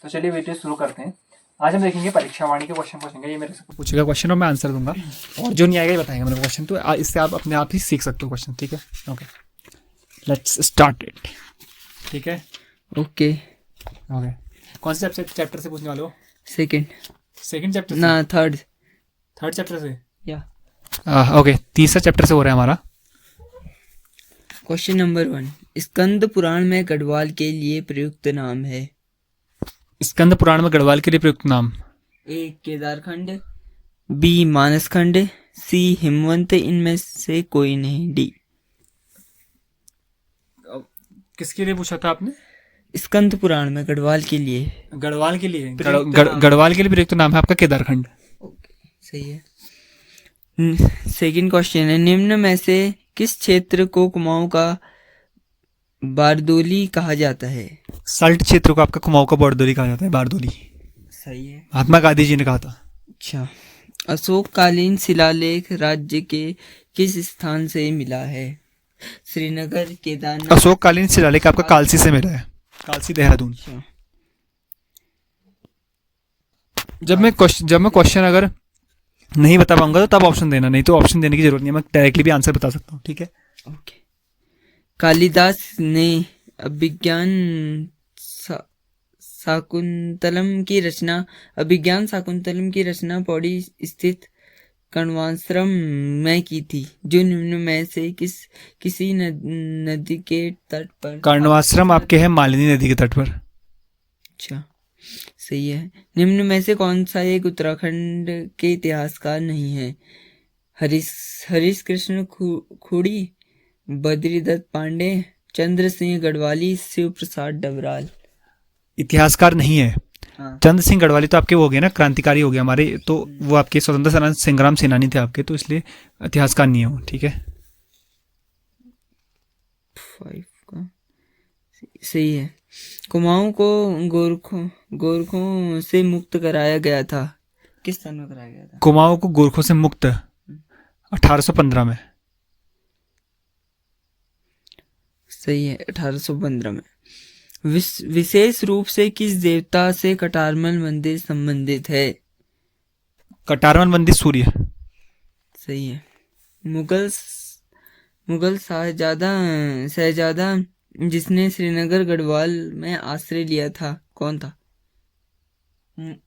तो चलिए वीडियो शुरू करते हैं। आज हम देखेंगे परीक्षा वाणी के क्वेश्चन पूछेंगे। ये मेरे से पूछेगा क्वेश्चन और मैं आंसर दूंगा, और जो नहीं आएगा ये बताएंगे मेरे क्वेश्चन। तो इससे आप अपने आप ही सीख सकते हो क्वेश्चन। ठीक है, ओके, लेट्स स्टार्ट इट। ठीक है, ओके। ओके। कौन से चैप्टर से पूछने वाले हो? सेकंड चैप्टर ना थर्ड चैप्टर से या ओके, तीसरा चैप्टर से हो रहा है हमारा। क्वेश्चन नंबर 1, स्कंद पुराण में गढ़वाल के लिए प्रयुक्त नाम है। स्कंद पुराण में गढ़वाल के लिए प्रयुक्त नाम। ए केदारखंड, बी मानसखंड, सी हिमवंत, इनमें से कोई नहीं, डी। किसके लिए पूछा था आपने? स्कंद पुराण में गढ़वाल के लिए। गढ़वाल के लिए गढ़वाल के लिए प्रयुक्त नाम है आपका केदारखंड। ओके, सही है। सेकंड क्वेश्चन है, निम्न में से किस क्षेत्र को कुमाऊं का बारदोली कहा जाता है? सल्ट क्षेत्र को आपका कुमाऊं का बारदोली कहा जाता है। बारदोली सही है। महात्मा गांधी जी ने कहा था। अच्छा, अशोककालीन शिलालेख राज्य के किस स्थान से मिला है? श्रीनगर, केदारनाथ। अशोककालीन शिलालेख आपका कालसी से मिला है, कालसी देहरादून। अच्छा, जब मैं क्वेश्चन अगर नहीं बता पाऊंगा तो तब ऑप्शन देना, नहीं तो ऑप्शन देने की जरूरत नहीं है, मैं डायरेक्टली भी आंसर बता सकता हूँ। ठीक है, ओके। कालिदास ने अभिज्ञान शाकुंतलम की रचना पौड़ी स्थित कण्वाश्रम में की थी, जो निम्न में से किसी नदी के तट पर। कण्वाश्रम आपके है मालिनी नदी के तट पर। अच्छा, सही है। निम्न में से कौन सा एक उत्तराखंड के इतिहासकार नहीं है? हरीश कृष्ण खूड़ी, बद्रीदत्त पांडे, चंद्र सिंह गढ़वाली, शिव प्रसाद डबराल। इतिहासकार नहीं है। हाँ। चंद्र सिंह गढ़वाली तो आपके वो हो गए ना, क्रांतिकारी हो गए हमारे, तो वो आपके स्वतंत्रता संग्राम सेनानी थे आपके, तो इसलिए इतिहासकार नहीं है वो। ठीक है, 5 का सही है। कुमाऊं को गोरखों से मुक्त कराया गया था, किस सन में कराया गया था? कुमाऊं को गोरखों से मुक्त 1815 में। सही है, 1815 में। विशेष रूप से किस देवता से कटारमल मंदिर संबंधित है? कटारमल मंदिर सूर्य। सही है। मुगल शहजादा जिसने श्रीनगर गढ़वाल में आश्रय लिया था, कौन था?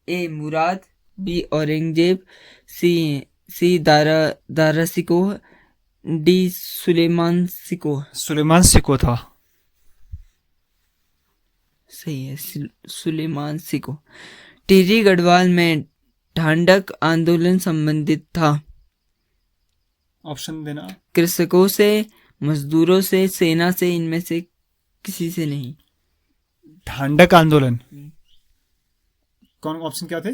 ए मुराद, बी औरंगजेब, सी दारा सिकोह, डी सुलेमान सिकोह था। सही है, सुलेमान सिकोह। टिहरी गढ़वाल में ढांढक आंदोलन संबंधित था। ऑप्शन देना। कृषकों से, मजदूरों से, सेना से, इनमें से किसी से नहीं। ढांढक आंदोलन, कौन ऑप्शन क्या थे?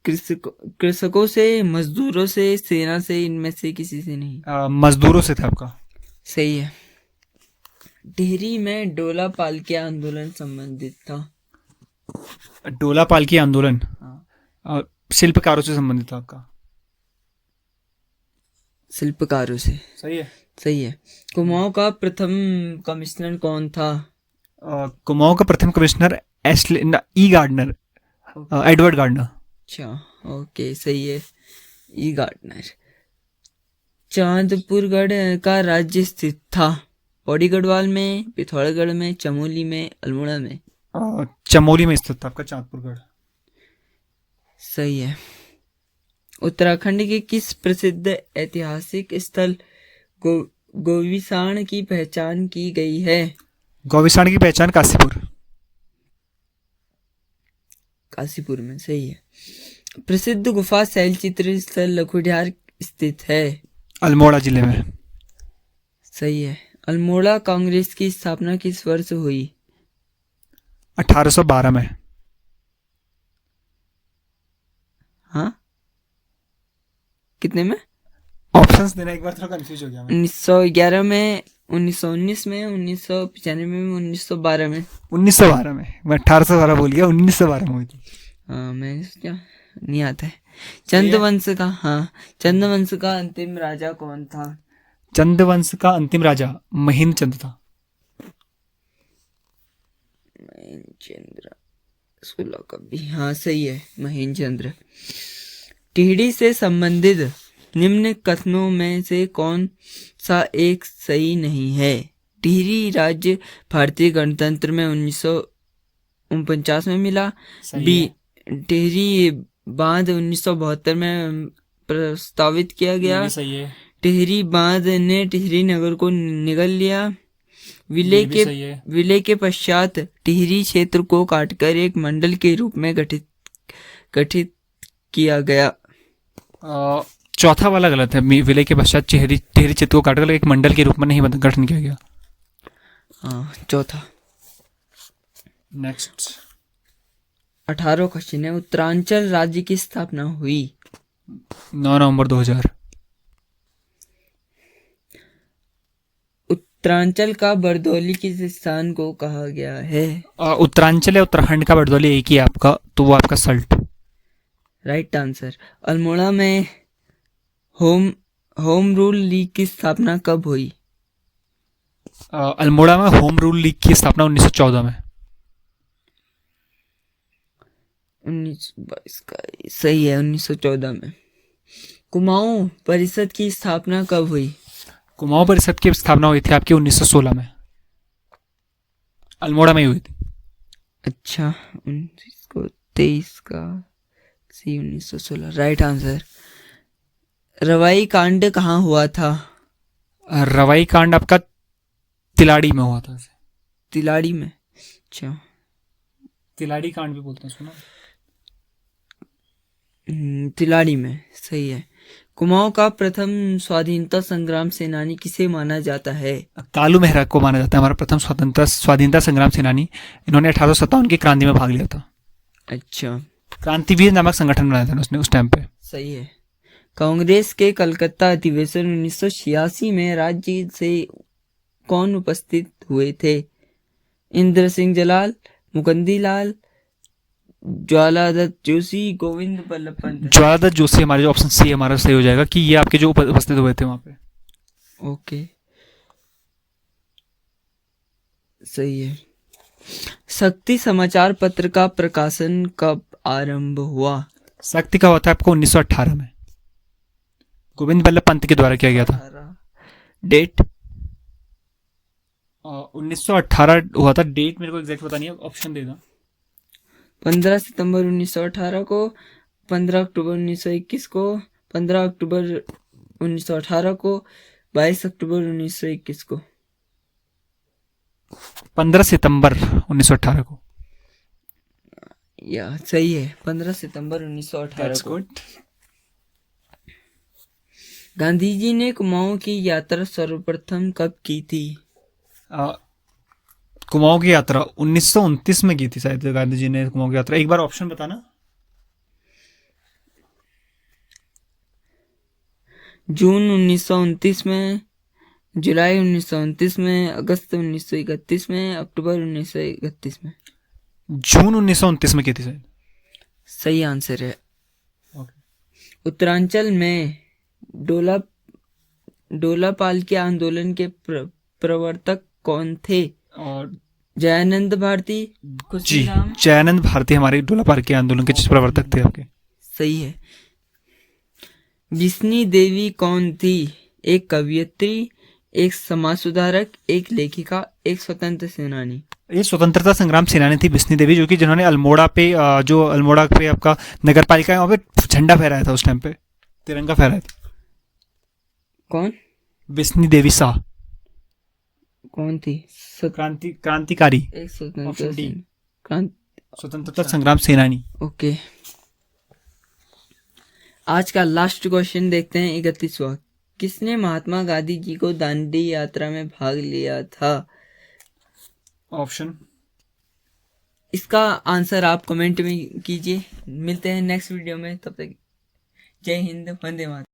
कृषकों से, मजदूरों से, सेना से, इनमें से किसी से नहीं। मजदूरों से थे आपका। सही है। टिहरी में डोला पालकी आंदोलन संबंधित था। डोला पालकी आंदोलन हाँ। शिल्पकारों से संबंधित था आपका। शिल्पकारों से। सही है। कुमाऊं का प्रथम कमिश्नर कौन था? कुमाऊं का प्रथम कमिश्नर एडवर्ड गार्डनर। अच्छा, ओके, सही है, ई गार्डनर। चांदपुरगढ़ का राज्य स्थित था? पौड़ी गढ़वाल में, पिथौरागढ़ में, चमोली में, अल्मोड़ा में? चमोली में स्थित था आपका चांदपुरगढ़। सही है। उत्तराखंड के किस प्रसिद्ध ऐतिहासिक स्थल गोविसाण की पहचान की गई है? गोविसाण की पहचान काशीपुर में। सही है। प्रसिद्ध गुफा शैल चित्र स्थल लखुडियार स्थित है? अल्मोड़ा जिले में। सही है। अल्मोड़ा कांग्रेस की स्थापना किस वर्ष हुई? 1812 में। हाँ, कितने में? ऑप्शंस देना, एक बार थोड़ा कंफ्यूज हो गया मैं। 1911 में, 1919 में, 1995 में, 1912 में? 1912 में। मैं 1812 बोल गया, 1912 में हुई थी। हाँ, मैं क्या नहीं आता है। चंद्रवंश का अंतिम राजा कौन था? चंद्रवंश का अंतिम राजा महेंद्र चंद्र था। महेंद्र। 16 कभी, हाँ सही है, महेंद्र चंद्र। टिहरी से संबंधित निम्न कथनों में से कौन सा एक सही नहीं है? टिहरी राज्य भारतीय गणतंत्र में 1949 में मिला। सही बी, है। टिहरी बांध 1972 में प्रस्तावित किया ये गया। भी सही है। टिहरी बांध ने टिहरी नगर को निगल लिया। ये भी सही है। विलय के पश्चात टिहरी क्षेत्र को काटकर एक मंडल के रूप में गठित किया गया। चौथा वाला गलत है। विलय के पश्चात टिहरी क्षेत्र को काटकर एक मंडल के रूप में नहीं गठन किया गया। हाँ, चौथा। नेक्स्ट 18 क्वेश्चन है। उत्तरांचल राज्य की स्थापना हुई 9 नवंबर 2000। उत्तरांचल का बरदौली किस स्थान को कहा गया है? उत्तरांचल या उत्तराखंड का बरदौली एक ही है आपका, तो वो आपका सल्ट। Right answer. अल्मोड़ा में होम रूल लीग की स्थापना कब हुई? अल्मोड़ा में होम रूल लीग की स्थापना 1914 में। 1922 का सही है, 1914 में। कुमाऊं परिषद की स्थापना कब हुई? कुमाऊं परिषद की स्थापना हुई थी आपकी 1916 में। अल्मोड़ा में ही हुई थी। अच्छा, 1923 का सी 1916 राइट आंसर। रवाई कांड कहाँ हुआ था? रवाई कांड आपका तिलाड़ी में हुआ था। तिलाड़ी में। अच्छा, तिलाड़ी कांड भी बोलते हैं, सुना? तिलाड़ी में, सही है। कुमाऊं का प्रथम स्वाधीनता संग्राम सेनानी किसे माना जाता है? कालू मेहरा को माना जाता है हमारा प्रथम स्वाधीनता संग्राम सेनानी। इन्होंने 1857 की क्रांति में भाग लिया था। अच्छा, क्रांतिवीर नामक संगठन बनाया था उसने उस टाइम पे। सही है। कांग्रेस के कलकत्ता अधिवेशन 1986 में राज्य से कौन उपस्थित हुए थे? इंद्र सिंह जलाल, मुकुंदी लाल, ज्वालादत्त जोशी, गोविंद बल्लभ पंत। ज्वालादत्त जोशी हमारे जो ऑप्शन सी हमारा सही हो जाएगा कि ये आपके जो उपस्थित हुए थे वहां पे। ओके, सही है। शक्ति समाचार पत्र का प्रकाशन कब आरंभ हुआ? शक्ति का हुआ था आपको 1918 में, गोविंद बल्लभ पंत के द्वारा किया गया था। डेट 1918 हुआ था। डेट मेरे को एग्जैक्ट पता नहीं है, ऑप्शन दे दो। 15 सितंबर 1918 को, 15 अक्टूबर 1921 को, 15 अक्टूबर 1918 को, 22 अक्टूबर 1921 को। 15 सितंबर 1918 को। या सही है, 15 सितंबर 1918 को। गांधी जी ने कुमाऊं की यात्रा सर्वप्रथम कब की थी? कुमाऊं की यात्रा 1929 में की थी शायद गांधी जी ने कुमाऊं की यात्रा। एक बार ऑप्शन बताना। जून 1929 में, जुलाई 1929 में, अगस्त 1931 में, अक्टूबर 1931 में। जून 1929 में की थी शायद। सही आंसर है। उत्तरांचल में डोलापाल के आंदोलन के प्रवर्तक कौन थे? और जयानंद भारती, जी, खुशीराम। जयानंद भारती हमारे डोलापाल के आंदोलन के प्रवर्तक थे आपके। सही है। बिस्नी देवी कौन थी? एक कवयित्री, एक समाज सुधारक, एक लेखिका, एक स्वतंत्र सेनानी। ये स्वतंत्रता संग्राम सेनानी थी बिस्नी देवी, जो कि जिन्होंने अल्मोड़ा पे आपका नगर पालिका है वहाँ पे झंडा फहराया था उस टाइम पे, तिरंगा फहराया था। कौन? बिस्नी देवी शाह। कौन थी? क्रांतिकारी। एक स्वतंत्रता संग्राम सेनानी। ओके, आज का लास्ट क्वेश्चन देखते हैं, 31वां। किसने महात्मा गांधी जी को दांडी यात्रा में भाग लिया था? ऑप्शन। इसका आंसर आप कमेंट में कीजिए। मिलते हैं नेक्स्ट वीडियो में, तब तक जय हिंद, वंदे मातरम।